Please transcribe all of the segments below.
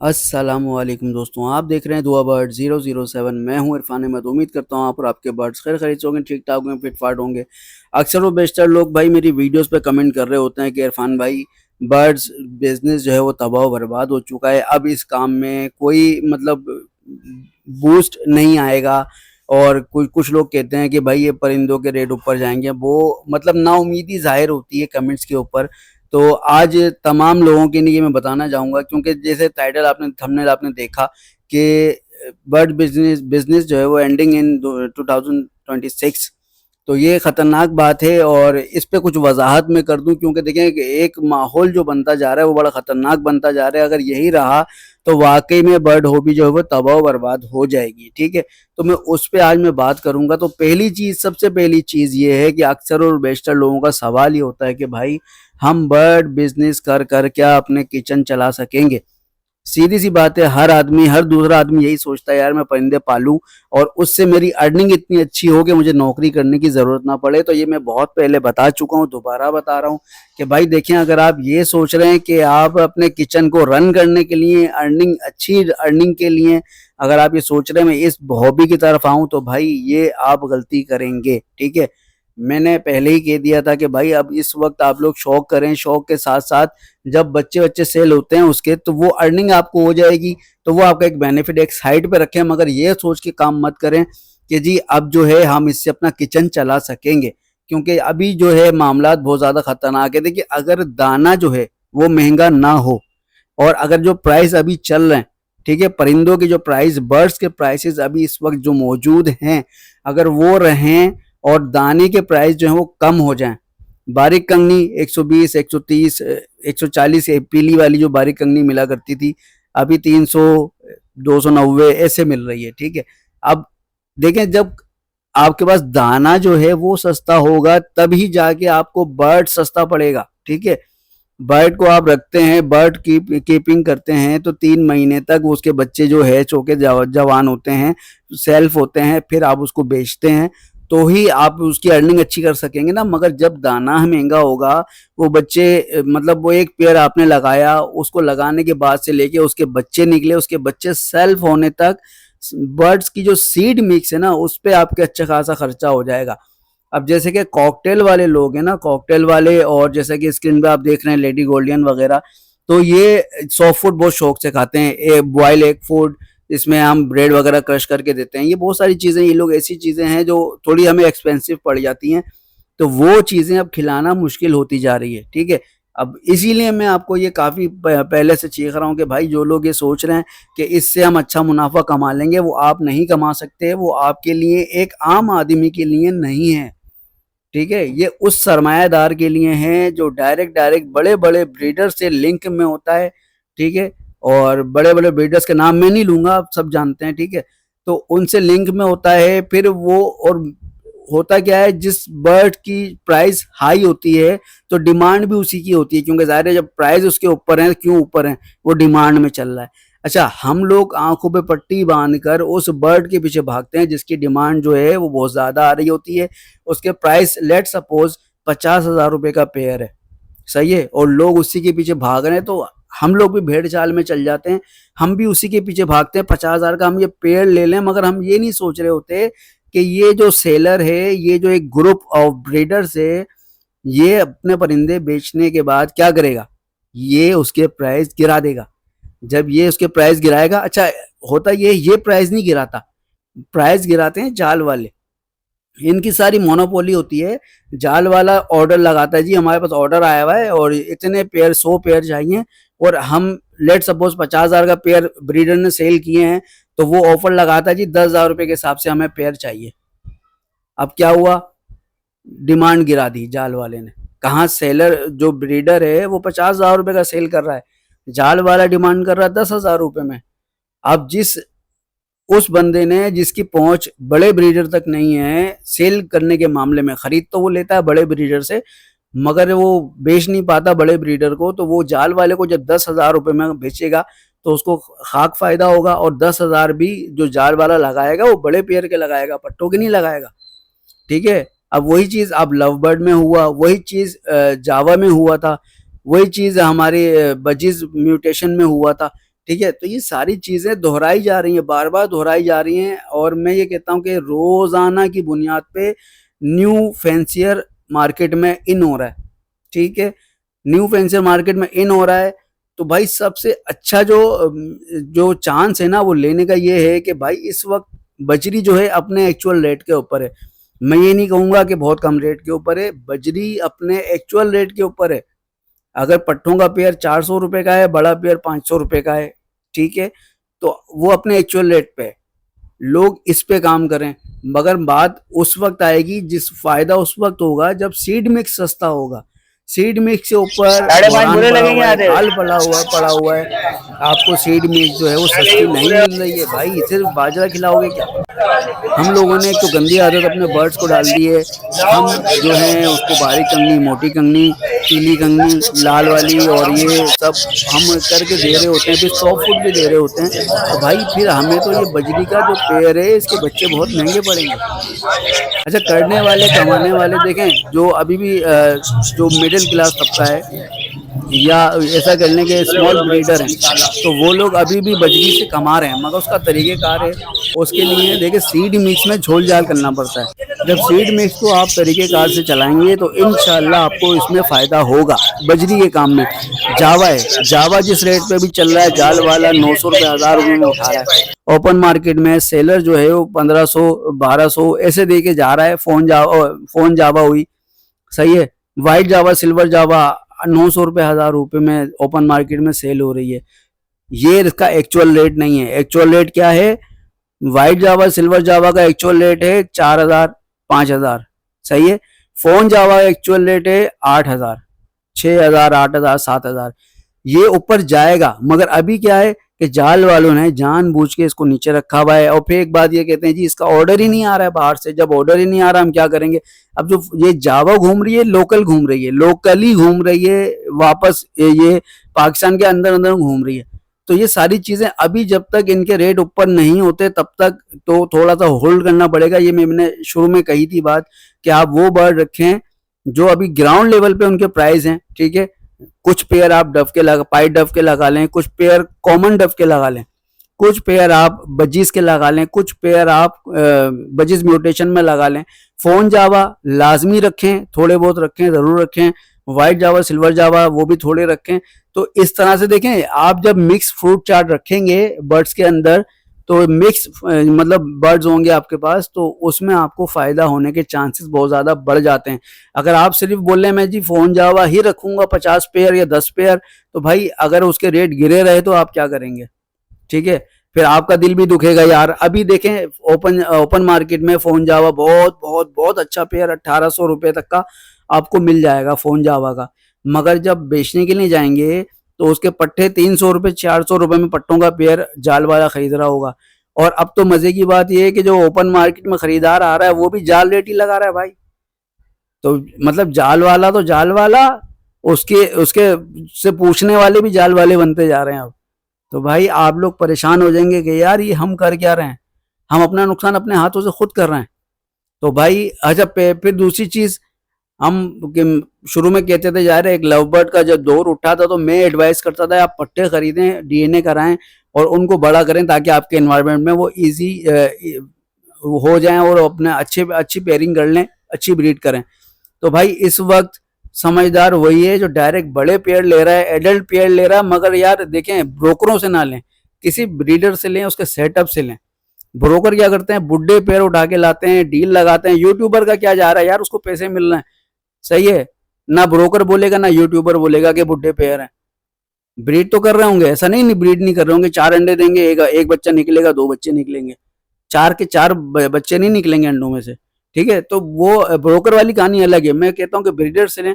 अस्सलामुअलैकुम दोस्तों, आप देख रहे हैं दुआ बर्ड 007। मैं हूं इरफान अहमद। उम्मीद करता हूं आप और आपके बर्ड्स खैर खरीद होंगे, ठीक ठाक होंगे, फिट फाट होंगे। अक्सर वो बेशतर लोग भाई मेरी वीडियोस पे कमेंट कर रहे होते हैं कि इरफान भाई, बर्ड्स बिजनेस जो है वो तबाह बर्बाद हो चुका है, अब इस काम में कोई मतलब बूस्ट नहीं आएगा। और कुछ कुछ लोग कहते हैं कि भाई ये परिंदों के रेट ऊपर जाएंगे, वो मतलब नाउमीदी जाहिर होती है कमेंट्स के ऊपर। तो आज तमाम लोगों के लिए मैं बताना चाहूँगा, क्योंकि जैसे टाइटल आपने थंबनेल आपने देखा कि बर्ड बिजनेस बिजनेस जो है वो एंडिंग इन 2026। तो ये खतरनाक बात है और इस पे कुछ वजाहत मैं कर दूं, क्योंकि देखें कि एक माहौल जो बनता जा रहा है वो बड़ा खतरनाक बनता जा रहा है। अगर यही रहा तो वाकई में बर्ड हॉबी जो है वो तबाह बर्बाद हो जाएगी। ठीक है, तो मैं उस पे आज मैं बात करूंगा। तो पहली चीज, सबसे पहली चीज ये है कि अक्सर और बेशतर लोगों का सवाल ये होता है कि भाई, हम बर्ड बिजनेस कर कर क्या अपने किचन चला सकेंगे। सीधी सी बात है, हर आदमी, हर दूसरा आदमी यही सोचता है यार मैं परिंदे पालूं और उससे मेरी अर्निंग इतनी अच्छी हो कि मुझे नौकरी करने की जरूरत ना पड़े। तो ये मैं बहुत पहले बता चुका हूं, दोबारा बता रहा हूं कि भाई देखें, अगर आप ये सोच रहे हैं कि आप अपने किचन को रन करने के लिए, अर्निंग, अच्छी अर्निंग के लिए अगर आप ये सोच रहे हैं मैं इस हॉबी की तरफ आऊं, तो भाई ये आप गलती करेंगे। ठीक है, मैंने पहले ही कह दिया था कि भाई अब इस वक्त आप लोग शौक करें, शौक के साथ साथ जब बच्चे बच्चे सेल होते हैं उसके, तो वो अर्निंग आपको हो जाएगी। तो वो आपका एक बेनिफिट एक साइड पे रखें, मगर ये सोच के काम मत करें कि जी अब जो है हम इससे अपना किचन चला सकेंगे, क्योंकि अभी जो है मामला बहुत ज़्यादा खतरनाक है। देखिए, अगर दाना जो है वो महंगा ना हो और अगर जो प्राइस अभी चल रहे हैं, ठीक है, परिंदों के जो प्राइस, बर्ड्स के प्राइसेस अभी इस वक्त जो मौजूद हैं, अगर वो रहें और दाने के प्राइस जो है वो कम हो जाएं, बारीक कंगनी 120, 130, 140, पीली वाली जो बारीक कंगनी मिला करती थी अभी 300, 290 ऐसे मिल रही है। ठीक है, अब देखें, जब आपके पास दाना जो है वो सस्ता होगा तभी जाके आपको बर्ड सस्ता पड़ेगा। ठीक है, बर्ड को आप रखते हैं, बर्ड कीपिंग करते हैं तो 3 महीने तक उसके बच्चे जो है चौके जवान होते हैं, सेल्फ होते हैं, फिर आप उसको बेचते हैं तो ही आप उसकी अर्निंग अच्छी कर सकेंगे ना। मगर जब दाना महंगा होगा, वो बच्चे मतलब वो एक पेड़ आपने लगाया, उसको लगाने के बाद से लेके उसके बच्चे निकले, उसके बच्चे सेल्फ होने तक बर्ड्स की जो सीड मिक्स है ना उस पे आपके अच्छा खासा खर्चा हो जाएगा। अब जैसे कि कॉकटेल वाले लोग हैं ना, कॉकटेल वाले, और जैसे कि स्क्रीन पे आप देख रहे हैं लेडी गोल्डियन वगैरह, तो ये सॉफ्ट फूड बहुत शौक से खाते हैं, बॉयल एग फूड, इसमें हम ब्रेड वगैरह क्रश करके देते हैं। ये बहुत सारी चीज़ें, ये लोग ऐसी चीज़ें हैं जो थोड़ी हमें एक्सपेंसिव पड़ जाती हैं, तो वो चीज़ें अब खिलाना मुश्किल होती जा रही है। ठीक है, अब इसीलिए मैं आपको ये काफ़ी पहले से चीख रहा हूँ कि भाई जो लोग ये सोच रहे हैं कि इससे हम अच्छा मुनाफा कमा लेंगे, वो आप नहीं कमा सकते। वो आपके लिए, एक आम आदमी के लिए नहीं है। ठीक है, ये उस सरमायादार के लिए हैं जो डायरेक्ट डायरेक्ट बड़े बड़े ब्रीडर से लिंक में होता है। ठीक है, और बड़े बड़े ब्रीडर्स के नाम मैं नहीं लूंगा, आप सब जानते हैं। ठीक है, तो उनसे लिंक में होता है फिर वो। और होता क्या है, जिस बर्ड की प्राइस हाई होती है तो डिमांड भी उसी की होती है, क्योंकि जाहिर है जब प्राइस उसके ऊपर है, क्यों ऊपर है, वो डिमांड में चल रहा है। अच्छा, हम लोग आंखों पे पट्टी बांधकर उस बर्ड के पीछे भागते हैं जिसकी डिमांड जो है वो बहुत ज्यादा आ रही होती है। उसके प्राइस लेट सपोज 50,000 रुपए का पेयर है, सही है, और लोग उसी के पीछे भाग रहे हैं, तो हम लोग भी भेड़ चाल में चल जाते हैं, हम भी उसी के पीछे भागते हैं। 50,000 का हम ये पेड़ ले लें, मगर हम ये नहीं सोच रहे होते कि ये जो सेलर है, ये जो एक ग्रुप ऑफ ब्रीडर्स है, ये अपने परिंदे बेचने के बाद क्या करेगा, ये उसके प्राइस गिरा देगा। जब ये उसके प्राइस गिराएगा, अच्छा होता ये प्राइस नहीं गिराता, प्राइस गिराते हैं जाल वाले, इनकी सारी मोनोपोली होती है। जाल वाला ऑर्डर लगाता है, जी हमारे पास ऑर्डर आया हुआ है और इतने पेयर, 100 पेयर चाहिए, और हम लेट सपोज 50,000 का पेयर ब्रीडर ने सेल किए हैं, तो वो ऑफर लगाता है जी 10,000 रुपए के हिसाब से हमें पेयर चाहिए। अब क्या हुआ, डिमांड गिरा दी जाल वाले ने। कहाँ, सेलर जो ब्रीडर है वो 50,000 रुपए का सेल कर रहा है, जाल वाला डिमांड कर रहा है 10,000 रुपए में। अब जिस उस बंदे ने, जिसकी पहुंच बड़े ब्रीडर तक नहीं है सेल करने के मामले में, खरीद तो वो लेता है बड़े ब्रीडर से, मगर वो बेच नहीं पाता बड़े ब्रीडर को, तो वो जाल वाले को जब 10,000 रुपए में बेचेगा तो उसको खाक फायदा होगा, और 10,000 भी जो जाल वाला लगाएगा वो बड़े पेयर के लगाएगा, पट्टों के नहीं लगाएगा। ठीक है, अब वही चीज अब लव बर्ड में हुआ, वही चीज जावा में हुआ था, वही चीज हमारे बजीज म्यूटेशन में हुआ था। ठीक है। तो ये सारी चीजें दोहराई जा रही हैं, बार बार दोहराई जा रही हैं, और मैं ये कहता हूँ कि रोजाना की बुनियाद पे न्यू फैंसियर मार्केट में इन हो रहा है। ठीक है, न्यू फैंसियर मार्केट में इन हो रहा है। तो भाई सबसे अच्छा जो जो चांस है ना वो लेने का ये है कि भाई इस वक्त बजरी जो है अपने एक्चुअल रेट के ऊपर है। मैं ये नहीं कहूंगा कि बहुत कम रेट के ऊपर है, बजरी अपने एक्चुअल रेट के ऊपर है। अगर पट्टों का पेयर 400 रुपए का है, बड़ा पेयर 500 रुपए का है, ठीक है, तो वो अपने एक्चुअल रेट पे है। लोग इस पे काम करें, मगर बात उस वक्त आएगी जिस फायदा उस वक्त होगा जब सीड मिक्स सस्ता होगा। सीड मिक्स के ऊपर 5:30 बुरान बुरे पड़ा लगेंगे हुआ है, आधे। काल पड़ा हुआ है। आपको सीड मिक्स जो है वो सस्ती नहीं मिल रही है भाई, इसे बाजरा खिलाओगे क्या? हम लोगों ने एक तो गंदी आदत अपने बर्ड्स को डाल दी है। हम जो है उसको बारीक कंगनी, मोटी कंगनी, पीली कंगनी, लाल वाली और ये सब हम करके दे रहे होते हैं, फिर सॉफ्ट फूड भी दे रहे होते हैं। तो भाई फिर हमें तो ये बजरी का जो पेड़ है इसके बच्चे बहुत महंगे पड़ेंगे। अच्छा, करने वाले कमाने वाले देखें जो अभी भी जो मिडिल क्लास तबका है या ऐसा करने के स्मॉल ब्रीडर हैं, तो वो लोग अभी भी बजरी से कमा रहे हैं, मगर उसका तरीक़ेकार है। उसके लिए देखिए सीड मिक्स में झोल झाल करना पड़ता है। जब सीड मिक्स को आप तरीक़ेकार से चलाएंगे तो इंशाल्लाह आपको इसमें फ़ायदा होगा बजरी के काम में। जावा है, जावा जिस रेट पे भी चल रहा है, जाल वाला 900 रुपये, 1000 रुपये में उठा रहा है। ओपन मार्केट में सेलर जो है वो 1500, 1200 ऐसे दे के जा रहा है। फोन जावा हुई, सही है, व्हाइट जावा, सिल्वर जावा 900 रुपये, 1000 रुपये में ओपन मार्केट में सेल हो रही है। ये इसका एक्चुअल रेट नहीं है। एक्चुअल रेट क्या है? व्हाइट जावा, सिल्वर जावा का एक्चुअल रेट है 4000, 5000, सही है। फोन जावा एक्चुअल रेट है 8000, 6000, 8000, 7000। ये ऊपर जाएगा, मगर अभी क्या है कि जाल वालों ने जानबूझ के इसको नीचे रखा हुआ है। और फिर एक बात ये कहते हैं जी इसका ऑर्डर ही नहीं आ रहा है बाहर से। जब ऑर्डर ही नहीं आ रहा हम क्या करेंगे? अब जो ये जावा घूम रही है, लोकल घूम रही है, लोकली घूम रही है, वापस ये पाकिस्तान के अंदर अंदर घूम रही है। तो ये सारी चीजें अभी जब तक इनके रेट ऊपर नहीं होते तब तक तो थोड़ा सा होल्ड करना पड़ेगा। ये मैंने शुरू में कही थी बात कि आप वो बर्ड रखें जो अभी ग्राउंड लेवल पे उनके प्राइस हैं, ठीक है। कुछ पेयर आप पाइट डव के लगा लें, कुछ पेयर कॉमन डव के लगा लें, कुछ पेयर आप बजीज के लगा लें, कुछ पेयर आप बजीज म्यूटेशन में लगा लें। फोन जावा लाजमी रखें, थोड़े बहुत रखें, जरूर रखें। व्हाइट जावा, सिल्वर जावा वो भी थोड़े रखें। तो इस तरह से देखें, आप जब मिक्स फ्रूट चार्ट रखेंगे बर्ड्स के अंदर, तो मिक्स मतलब बर्ड्स होंगे आपके पास, तो उसमें आपको फायदा होने के चांसेस बहुत ज्यादा बढ़ जाते हैं। अगर आप सिर्फ बोल रहे हैं मैं जी फोन जावा ही रखूंगा 50 पेयर या 10 पेयर, तो भाई अगर उसके रेट गिरे रहे तो आप क्या करेंगे? ठीक है, फिर आपका दिल भी दुखेगा यार। अभी देखें ओपन मार्केट में फोन जावा बहुत बहुत बहुत अच्छा पेयर 1800 रुपये तक का आपको मिल जाएगा फोन जावा का। मगर जब बेचने के लिए जाएंगे तो उसके पट्टे 300 रुपये, 400 रुपये में पट्टों का पेयर जाल वाला खरीद रहा होगा। और अब तो मजे की बात यह है कि जो ओपन मार्केट में खरीदार आ रहा है वो भी जाल रेट ही लगा रहा है भाई। तो मतलब जाल वाला तो जाल वाला, उसके उसके से पूछने वाले भी जाल वाले बनते जा रहे हैं अब। तो भाई आप लोग परेशान हो जाएंगे कि यार ये हम कर क्या रहे हैं, हम अपना नुकसान अपने हाथों से खुद कर रहे हैं। तो भाई अच्छा, फिर दूसरी चीज हम शुरू में कहते थे यार, एक लव बर्ड का जब दौर उठा था तो मैं एडवाइस करता था आप पट्टे खरीदें, डीएनए कराएं और उनको बड़ा करें ताकि आपके एनवायरनमेंट में वो इजी हो जाएं और अपने अच्छी पेयरिंग कर लें, अच्छी ब्रीड करें। तो भाई इस वक्त समझदार वही है जो डायरेक्ट बड़े पेड़ ले रहा है, एडल्ट पेड़ ले रहा है। मगर यार देखें, ब्रोकरों से ना लें, किसी ब्रीडर से लें, उसके सेटअप से लें। ब्रोकर क्या करते हैं, बुड्ढे पेड़ उठा के लाते हैं, डील लगाते हैं। यूट्यूबर का क्या जा रहा है यार, उसको पैसे मिल रहे हैं, सही है ना। ब्रोकर बोलेगा ना यूट्यूबर बोलेगा कि बुड्ढे पेड़ हैं। ब्रीड तो कर रहे होंगे, ऐसा नहीं ब्रीड नहीं कर रहे होंगे। 4 अंडे देंगे, एक बच्चा निकलेगा, 2 बच्चे निकलेंगे, 4 के 4 बच्चे नहीं निकलेंगे अंडों में से, ठीक है। तो वो ब्रोकर वाली कहानी अलग है। मैं कहता हूँ कि ब्रीडर से लें,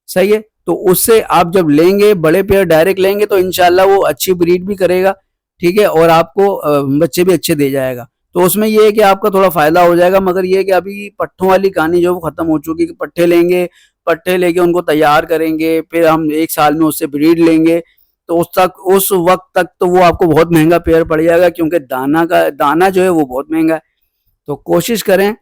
सही है। तो उससे आप जब लेंगे, बड़े पेयर डायरेक्ट लेंगे तो इंशाल्लाह वो अच्छी ब्रीड भी करेगा, ठीक है, और आपको बच्चे भी अच्छे दे जाएगा। तो उसमें ये है कि आपका थोड़ा फायदा हो जाएगा। मगर ये है कि अभी पट्टों वाली कहानी जो खत्म हो चुकी है कि पट्टे लेंगे, पट्टे लेके उनको तैयार करेंगे, फिर हम 1 साल में उससे ब्रीड लेंगे, तो उस वक्त तक तो वो आपको बहुत महंगा पेयर पड़ जाएगा, क्योंकि दाना जो है वो बहुत महंगा है। तो कोशिश करें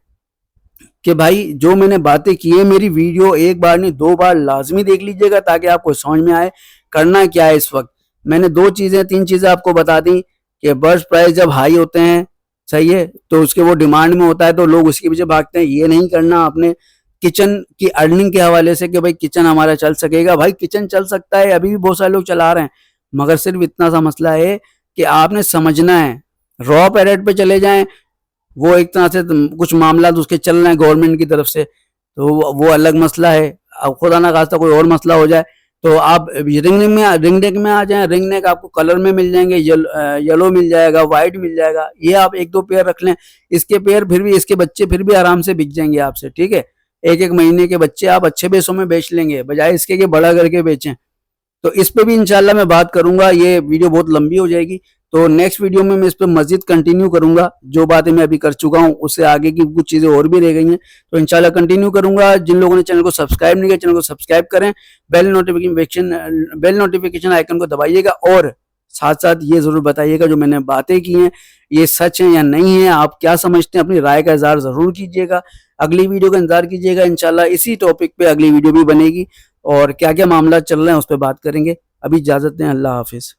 कि भाई जो मैंने बातें की है, मेरी वीडियो एक बार नहीं 2 बार लाजमी देख लीजिएगा ताकि आपको समझ में आए करना क्या है इस वक्त। मैंने 3 चीजें आपको बता दी कि बर्ड्स प्राइस जब हाई होते हैं, सही है, तो उसके वो डिमांड में होता है तो लोग उसके पीछे भागते हैं। ये नहीं करना आपने किचन की अर्निंग के हवाले से कि भाई किचन हमारा चल सकेगा। भाई किचन चल सकता है, अभी भी बहुत सारे लोग चला रहे हैं, मगर सिर्फ इतना सा मसला है कि आपने समझना है। रॉ पैरेट पे चले जाएं, वो एक तरह से कुछ मामला उसके चल रहे हैं गवर्नमेंट की तरफ से, तो वो अलग मसला है। अब खुदा ना खास्ता कोई और मसला हो जाए तो आप रिंग नेक में आ जाएं। रिंग नेक आपको कलर में मिल जाएंगे, येलो मिल जाएगा, व्हाइट मिल जाएगा। ये आप 1-2 पेयर रख लें। इसके पेयर फिर भी, इसके बच्चे फिर भी आराम से बिक जाएंगे आपसे, ठीक है। 1-1 महीने के बच्चे आप अच्छे पैसों में बेच लेंगे, बजाय इसके कि बड़ा करके बेचें। तो इस पे भी इंशाल्लाह मैं बात करूंगा। ये वीडियो बहुत लंबी हो जाएगी, तो नेक्स्ट वीडियो में मैं इस पे मजीद कंटिन्यू करूंगा। जो बातें मैं अभी कर चुका हूं उससे आगे की कुछ चीजें और भी रह गई हैं, तो इंशाल्लाह कंटिन्यू करूंगा। जिन लोगों ने चैनल को सब्सक्राइब नहीं किया, चैनल को सब्सक्राइब करें, बेल नोटिफिकेशन आइकन को दबाइएगा, और साथ साथ ये जरूर बताइएगा जो मैंने बातें की हैं ये सच है या नहीं है, आप क्या समझते हैं। अपनी राय का इजहार जरूर कीजिएगा। अगली वीडियो का इंतजार कीजिएगा, इंशाल्लाह इसी टॉपिक पे अगली वीडियो भी बनेगी और क्या क्या मामला चल रहे हैं उस पर बात करेंगे। अभी इजाजत दें, अल्लाह हाफिज।